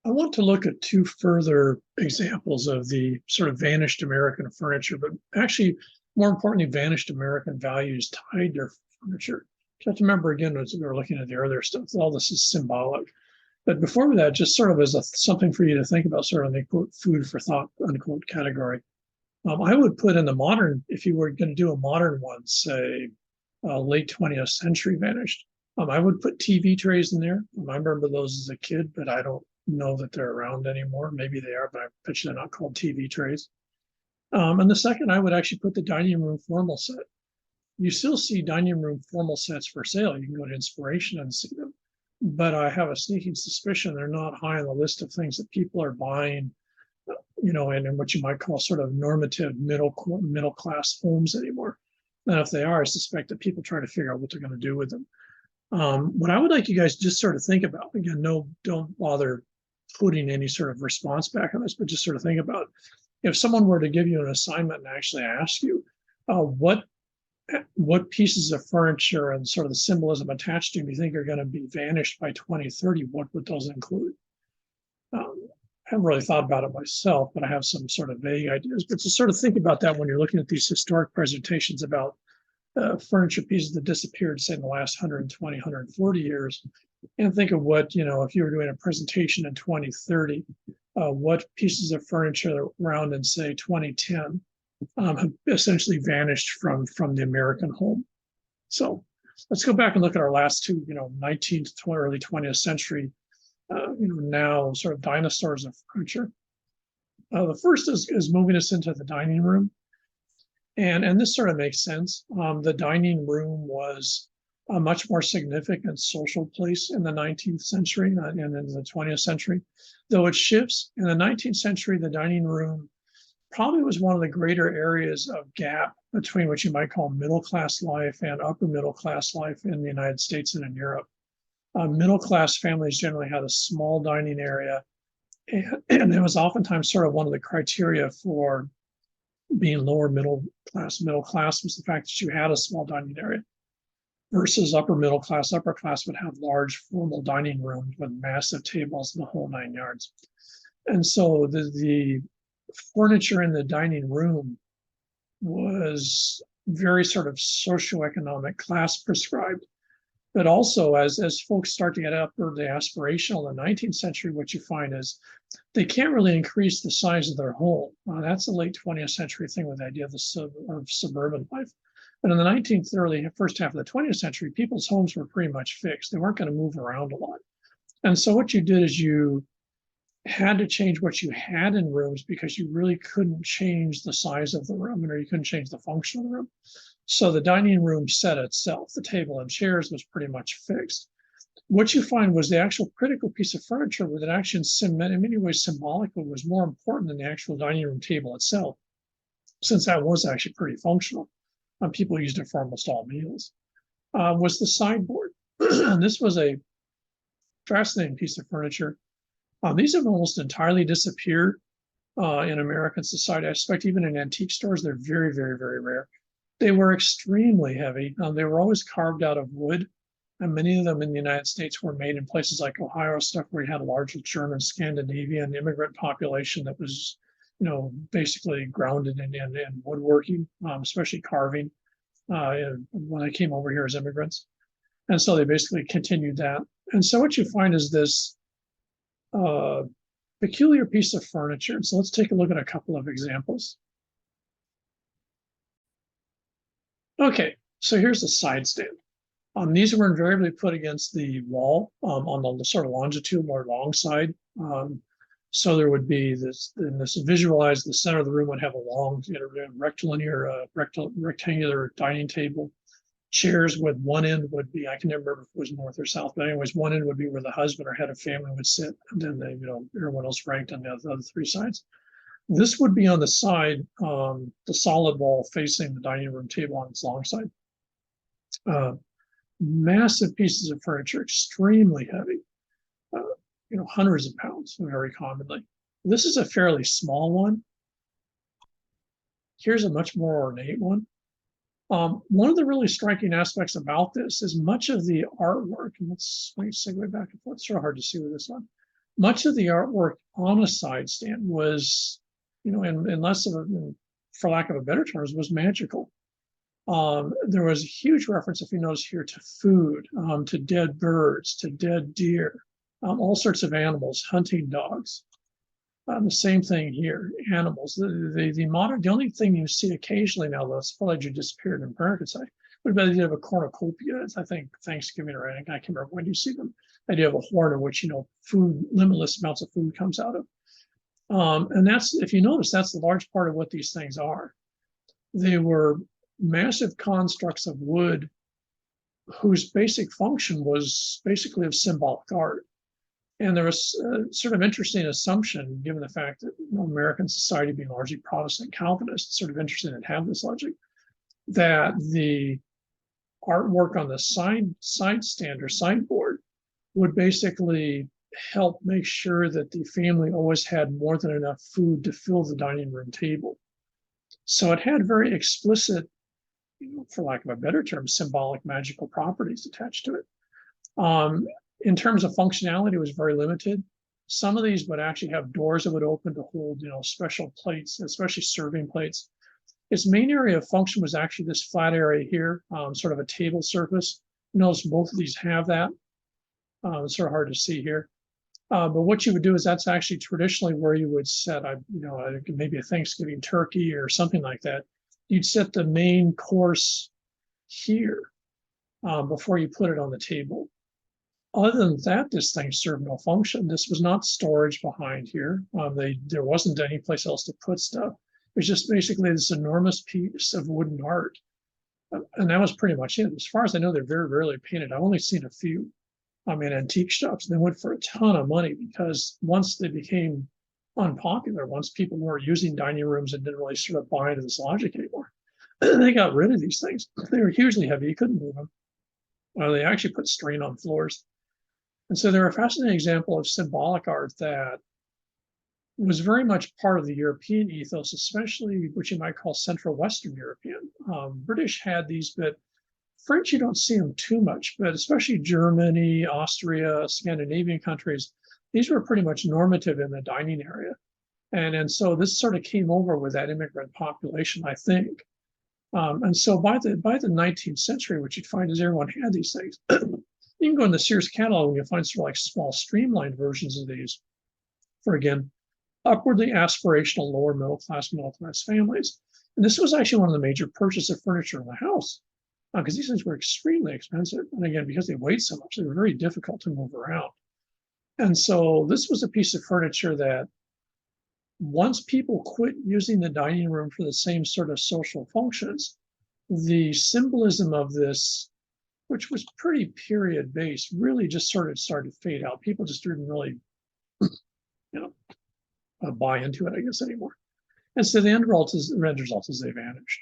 I want to look at two further examples of the sort of vanished American furniture, but actually, more importantly, vanished American values tied to furniture. You have to remember again, as we were looking at the earlier stuff, all this is symbolic. But before that, just sort of as something for you to think about, sort of the quote food for thought unquote category. I would put in the modern, if you were going to do a modern one, say late 20th century vanished. I would put TV trays in there. I remember those as a kid, but I don't know that they're around anymore. Maybe they are, but I bet you they're not called TV trays. And the second, I would actually put the dining room formal set. You still see dining room formal sets for sale. You can go to Inspiration and see them. But I have a sneaking suspicion they're not high on the list of things that people are buying, in what you might call sort of normative middle class homes anymore. And if they are, I suspect that people try to figure out what they're going to do with them. What I would like you guys to just sort of think about, again, no, don't bother putting any sort of response back on this, but just sort of think about if someone were to give you an assignment and actually ask you what pieces of furniture and sort of the symbolism attached to them you think are going to be vanished by 2030, what would those include? I haven't really thought about it myself, but I have some sort of vague ideas. But to sort of think about that when you're looking at these historic presentations about furniture pieces that disappeared, say, in the last 120, 140 years, and think of what, if you were doing a presentation in 2030, what pieces of furniture around in, say, 2010 have essentially vanished from the American home. So let's go back and look at our last two, 19th to early 20th century, now sort of dinosaurs of furniture. The first is moving us into the dining room. And this sort of makes sense. The dining room was a much more significant social place in the 19th century and in the 20th century, though it shifts. In the 19th century, the dining room probably was one of the greater areas of gap between what you might call middle class life and upper middle class life in the United States and in Europe. Middle class families generally had a small dining area, and it was oftentimes sort of one of the criteria for being lower middle class was the fact that you had a small dining area versus upper middle class. Upper class would have large formal dining rooms with massive tables and the whole 9 yards. And so the furniture in the dining room was very sort of socioeconomic class prescribed. But also, as folks start to get up or the aspirational in the 19th century, what you find is they can't really increase the size of their home. That's a late 20th century thing with the idea of suburban life. But in the 19th, early first half of the 20th century, people's homes were pretty much fixed. They weren't going to move around a lot. And so what you did is you had to change what you had in rooms because you really couldn't change the size of the room, or you couldn't change the function of the room. So the dining room set itself, the table and chairs, was pretty much fixed. What you find was the actual critical piece of furniture that actually in many ways symbolically was more important than the actual dining room table itself, since that was actually pretty functional. People used it for almost all meals, was the sideboard. And this was a fascinating piece of furniture. These have almost entirely disappeared in American society. I suspect even in antique stores, they're very, very, very rare. They were extremely heavy. They were always carved out of wood. And many of them in the United States were made in places like Ohio, stuff where you had a large German, Scandinavian immigrant population that was, basically grounded in woodworking, especially carving, when they came over here as immigrants. And so they basically continued that. And so what you find is this peculiar piece of furniture. So let's take a look at a couple of examples. Okay, so here's the side stand. These were invariably put against the wall on the sort of longitudinal or long side. So there would be this visualized, the center of the room would have a long rectangular dining table. Chairs with one end would be, I can never remember if it was north or south, but anyways, one end would be where the husband or head of family would sit, and then everyone else ranked on the other three sides. This would be on the side, the solid wall facing the dining room table on its long side. Massive pieces of furniture, extremely heavy, hundreds of pounds very commonly. This is a fairly small one. Here's a much more ornate one. One of the really striking aspects about this is much of the artwork, and let's segue back and forth, it's sort of hard to see with this one. much of the artwork on a side stand was, in less of a, for lack of a better terms, was magical. There was a huge reference, if you notice here, to food, to dead birds, to dead deer, all sorts of animals, hunting dogs. The same thing here, animals. The only thing you see occasionally now, though, it's probably disappeared in American side, would be the idea of a cornucopia. It's, I think, Thanksgiving, or I can't remember when you see them. The idea of a horn in which, food, limitless amounts of food comes out of. And that's, if you notice, that's the large part of what these things are. They were massive constructs of wood whose basic function was basically of symbolic art. And there was a sort of interesting assumption, given the fact that American society being largely Protestant Calvinist, sort of interesting to have this logic, that the artwork on the side stand or sideboard would basically help make sure that the family always had more than enough food to fill the dining room table. So it had very explicit, for lack of a better term, symbolic magical properties attached to it. In terms of functionality, it was very limited. Some of these would actually have doors that would open to hold, special plates, especially serving plates. Its main area of function was actually this flat area here, sort of a table surface. Notice both of these have that. It's sort of hard to see here. But what you would do is that's actually traditionally where you would set, maybe a Thanksgiving turkey or something like that. You'd set the main course here before you put it on the table. Other than that, this thing served no function. This was not storage behind here. There wasn't any place else to put stuff. It was just basically this enormous piece of wooden art. And that was pretty much it. As far as I know, they're very rarely painted. I've only seen a few. Antique shops. They went for a ton of money because once they became unpopular, once people weren't using dining rooms and didn't really sort of buy into this logic anymore, they got rid of these things. They were hugely heavy. You couldn't move them. They actually put strain on floors. And so they're a fascinating example of symbolic art that was very much part of the European ethos, especially what you might call Central Western European. British had these, but French, you don't see them too much, but especially Germany, Austria, Scandinavian countries, these were pretty much normative in the dining area. And so this sort of came over with that immigrant population, I think. And so by the 19th century, what you'd find is everyone had these things. You can go in the Sears catalog and you'll find sort of like small streamlined versions of these for, again, upwardly aspirational lower middle class families. And this was actually one of the major purchases of furniture in the house because these things were extremely expensive. And again, because they weighed so much, they were very difficult to move around. And so this was a piece of furniture that once people quit using the dining room for the same sort of social functions, the symbolism of this, which was pretty period based, really just sort of started to fade out. People just didn't really, buy into it, I guess, anymore. And so the end result is they vanished.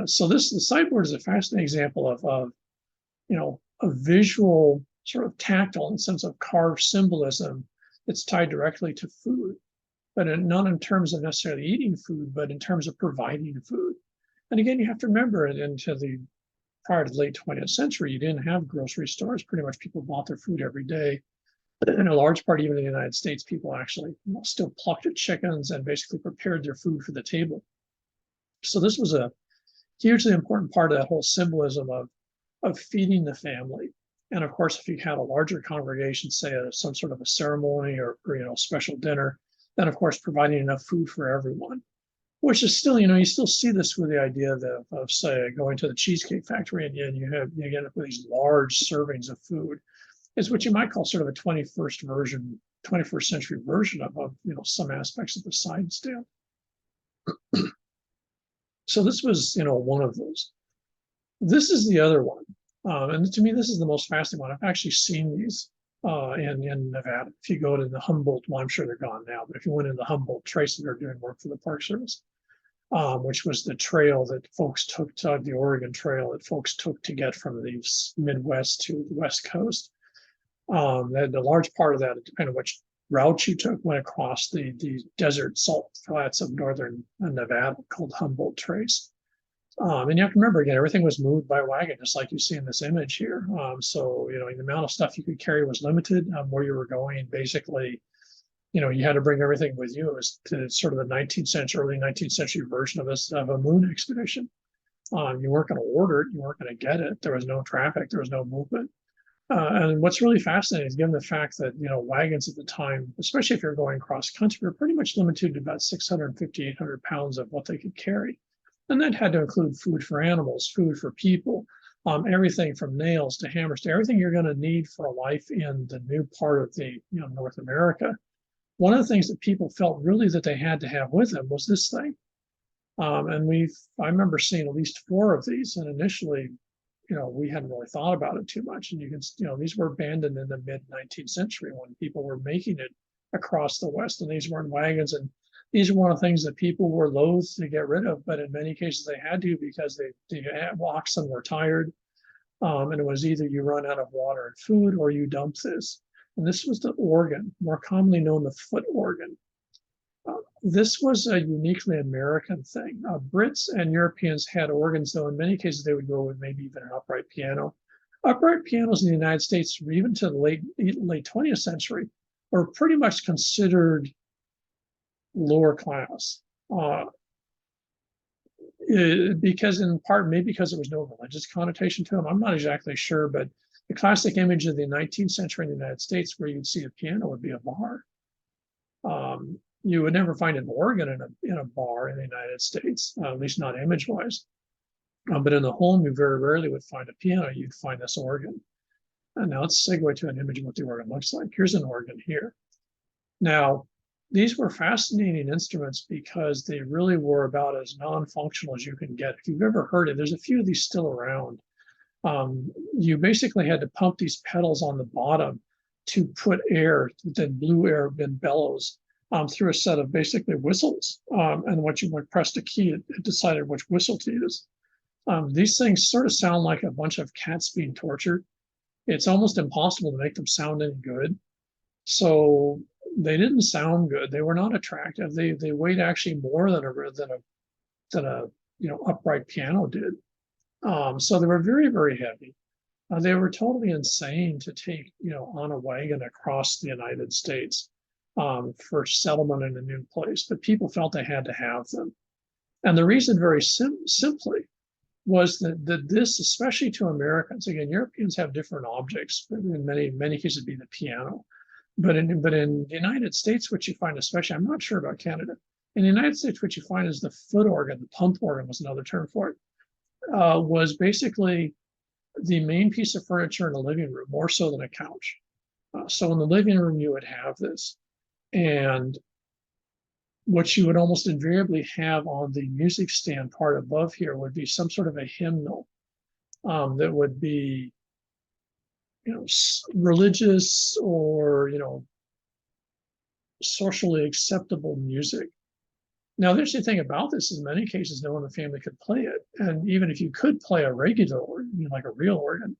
So the sideboard is a fascinating example of a visual sort of tactile in the sense of carved symbolism that's tied directly to food, but not in terms of necessarily eating food, but in terms of providing food. And again, you have to remember prior to the late 20th century, you didn't have grocery stores. Pretty much people bought their food every day. In a large part, even in the United States, people actually still plucked at chickens and basically prepared their food for the table. So this was a hugely important part of that whole symbolism of feeding the family. And of course, if you had a larger congregation, say some sort of a ceremony or special dinner, then of course providing enough food for everyone. Which is still, you still see this with the idea of say, going to the Cheesecake Factory and you get up with these large servings of food. Is what you might call sort of a 21st century version of some aspects of the side stand. So this was, one of those. This is the other one. And to me, this is the most fascinating one. I've actually seen these in Nevada. If you go to the Humboldt, well, I'm sure they're gone now, but if you went in the Humboldt Trace, they're doing work for the Park Service, which was the trail that folks took, the Oregon Trail that folks took to get from the Midwest to the West Coast. And a large part of that, depending on which route you took, went across the desert salt flats of northern Nevada called Humboldt Trace. And you have to remember again, everything was moved by wagon, just like you see in this image here. So, the amount of stuff you could carry was limited. Where you were going, basically, you had to bring everything with you. It was to sort of the 19th century, early 19th century version of a moon expedition. You weren't going to order it. You weren't going to get it. There was no traffic. There was no movement. And what's really fascinating is given the fact that, wagons at the time, especially if you're going cross country, were pretty much limited to about 650, 800 pounds of what they could carry. And that had to include food for animals, food for people, everything from nails to hammers to everything you're going to need for a life in the new part of the, North America. One of the things that people felt really that they had to have with them was this thing. And I remember seeing at least 4 of these. And initially, we hadn't really thought about it too much. And these were abandoned in the mid 19th century when people were making it across the West. And these weren't wagons. And these were one of the things that people were loath to get rid of. But in many cases, they had to because the oxen were tired. And it was either you run out of water and food or you dump this. And this was the organ, more commonly known the foot organ. This was a uniquely American thing. Brits and Europeans had organs, though in many cases they would go with maybe even an upright piano. Upright pianos in the United States, even to the late 20th century, were pretty much considered lower class. Because in part, maybe because there was no religious connotation to them. I'm not exactly sure, but the classic image of the 19th century in the United States where you'd see a piano would be a bar. You would never find an organ in a bar in the United States, at least not image-wise. But in the home, you very rarely would find a piano. You'd find this organ. And now let's segue to an image of what the organ looks like. Here's an organ here. Now, these were fascinating instruments because they really were about as non-functional as you can get. If you've ever heard it, there's a few of these still around. You basically had to pump these pedals on the bottom to put air, then blew air, then bellows, through a set of basically whistles. And once you pressed a key, it decided which whistle to use. These things sort of sound like a bunch of cats being tortured. It's almost impossible to make them sound any good. So they didn't sound good. They were not attractive. They weighed actually more than a upright piano did. So they were very, very heavy. They were totally insane to take on a wagon across the United States for settlement in a new place. But people felt they had to have them, and the reason, very simply, was that this, especially to Americans, again, Europeans have different objects, but in many cases, it'd be the piano. But in the United States, what you find, especially, I'm not sure about Canada. In the United States, what you find is the foot organ, the pump organ was another term for it, was basically the main piece of furniture in a living room, more so than a couch. So in the living room, you would have this. And what you would almost invariably have on the music stand part above here would be some sort of a hymnal that would be, religious or, socially acceptable music. Now, the interesting thing about this is in many cases, no one in the family could play it. And even if you could play a regular organ, like a real organ,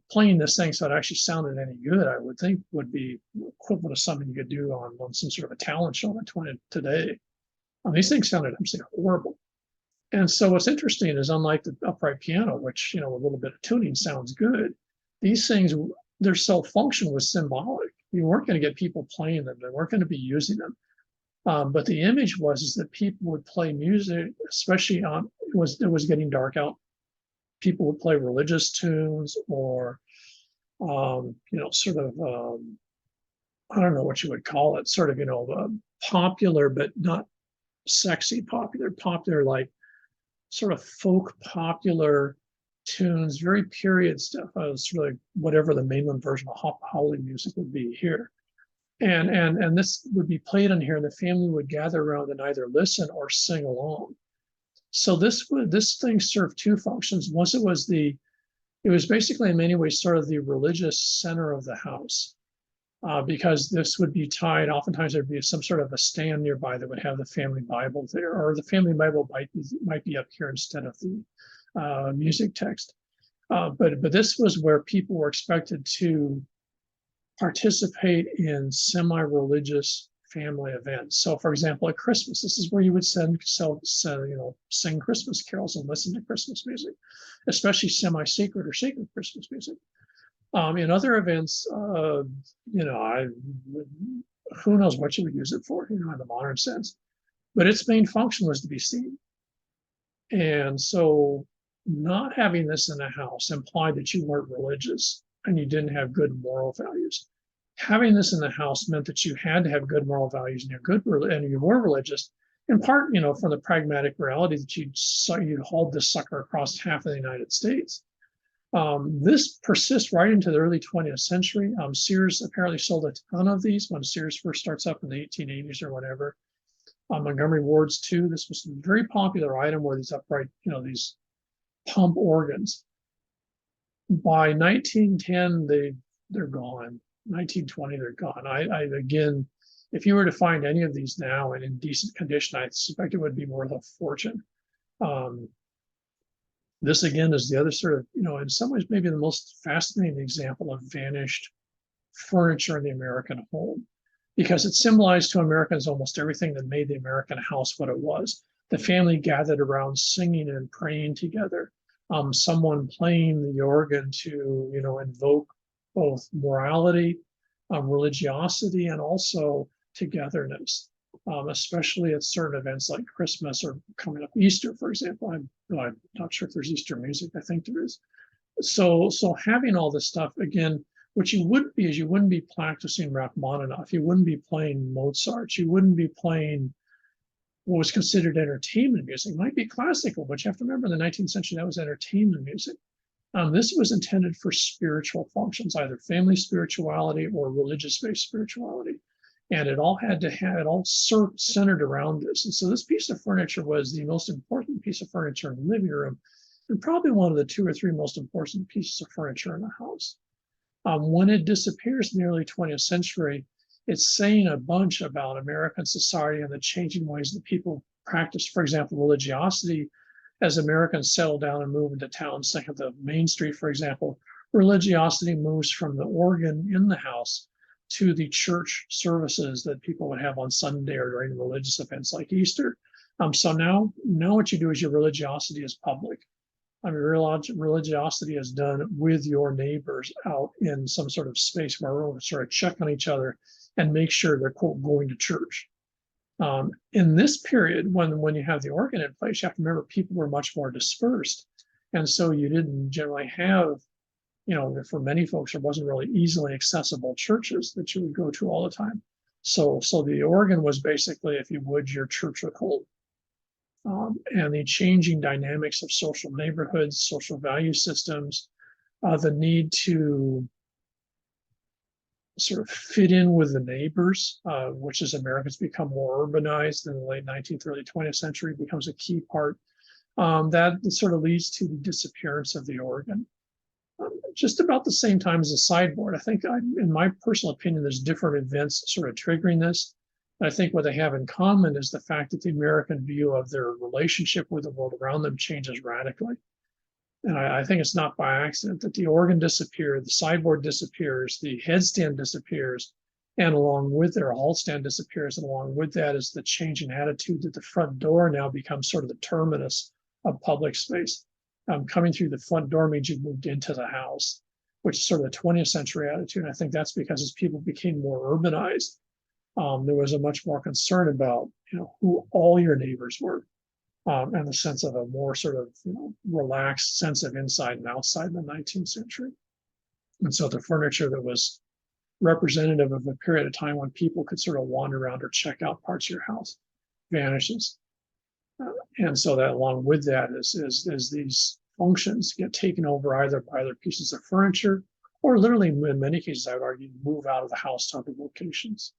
playing this thing so it actually sounded any good, I would think would be equivalent to something you could do on some sort of a talent show today. These things sounded absolutely horrible. And so what's interesting is, unlike the upright piano, which, a little bit of tuning sounds good, these things, their sole function was symbolic. You weren't going to get people playing them. They weren't going to be using them. But the image was that people would play music, especially it was getting dark out. People would play religious tunes or, sort of, I don't know what you would call it, sort of, popular, but not sexy popular, like sort of folk popular tunes, very period stuff. It's really whatever the mainland version of Holly music would be here. And this would be played on here, and the family would gather around and either listen or sing along. So this thing served 2 functions. Once it was basically in many ways sort of the religious center of the house, because this would be tied. Oftentimes there'd be some sort of a stand nearby that would have the family Bible there, or the family Bible might be up here instead of the music text. But this was where people were expected to participate in semi-religious family events. So, for example, at Christmas, this is where you would sing Christmas carols and listen to Christmas music, especially semi-secret or secret Christmas music. In other events, who knows what you would use it for, in the modern sense. But its main function was to be seen. And so not having this in the house implied that you weren't religious and you didn't have good moral values. Having this in the house meant that you had to have good moral values and you were religious, in part, from the pragmatic reality that you'd hauled this sucker across half of the United States. This persists right into the early 20th century. Sears apparently sold a ton of these when Sears first starts up in the 1880s or whatever. Montgomery Ward's too. This was a very popular item where these upright, these pump organs. By 1910, they're gone. 1920, they're gone. Again, if you were to find any of these now and in decent condition, I suspect it would be worth a fortune. This again is the other sort of, in some ways, maybe the most fascinating example of vanished furniture in the American home, because it symbolized to Americans almost everything that made the American house what it was. The family gathered around singing and praying together. Someone playing the organ to, invoke both morality, religiosity, and also togetherness, especially at certain events like Christmas or coming up Easter, for example. I'm not sure if there's Easter music. I think there is. So having all this stuff, again, what you wouldn't be is you wouldn't be practicing Rachmaninoff. You wouldn't be playing Mozart. You wouldn't be playing what was considered entertainment music. It might be classical, but you have to remember in the 19th century, that was entertainment music. This was intended for spiritual functions, either family spirituality or religious-based spirituality. And it all centered around this. And so this piece of furniture was the most important piece of furniture in the living room, and probably one of the 2 or 3 most important pieces of furniture in the house. When it disappears in the early 20th century, it's saying a bunch about American society and the changing ways that people practice, for example, religiosity. As Americans settle down and move into towns, think of the Main Street, for example, religiosity moves from the organ in the house to the church services that people would have on Sunday or during religious events like Easter. So now what you do is your religiosity is public. Religiosity is done with your neighbors out in some sort of space where we'll sort of check on each other and make sure they're, quote, going to church. In this period, when you have the organ in place, you have to remember people were much more dispersed. And so you didn't generally have, for many folks, there wasn't really easily accessible churches that you would go to all the time. So the organ was basically, if you would, your church of home. And the changing dynamics of social neighborhoods, social value systems, the need to sort of fit in with the neighbors, which as Americans become more urbanized in the late 19th, early 20th century, becomes a key part. That sort of leads to the disappearance of the organ. Just about the same time as the sideboard. I think, in my personal opinion, there's different events sort of triggering this. I think what they have in common is the fact that the American view of their relationship with the world around them changes radically. And I think it's not by accident that the organ disappeared, the sideboard disappears, the headstand disappears, and along with their hall stand disappears. And along with that is the change in attitude that the front door now becomes sort of the terminus of public space. Coming through the front door means you've moved into the house, which is sort of the 20th century attitude. And I think that's because as people became more urbanized, there was a much more concern about, who all your neighbors were, and the sense of a more sort of, relaxed sense of inside and outside in the 19th century. And so the furniture that was representative of a period of time when people could sort of wander around or check out parts of your house vanishes. And so that along with that is these functions get taken over either by other pieces of furniture or literally in many cases, I would argue, move out of the house to other locations.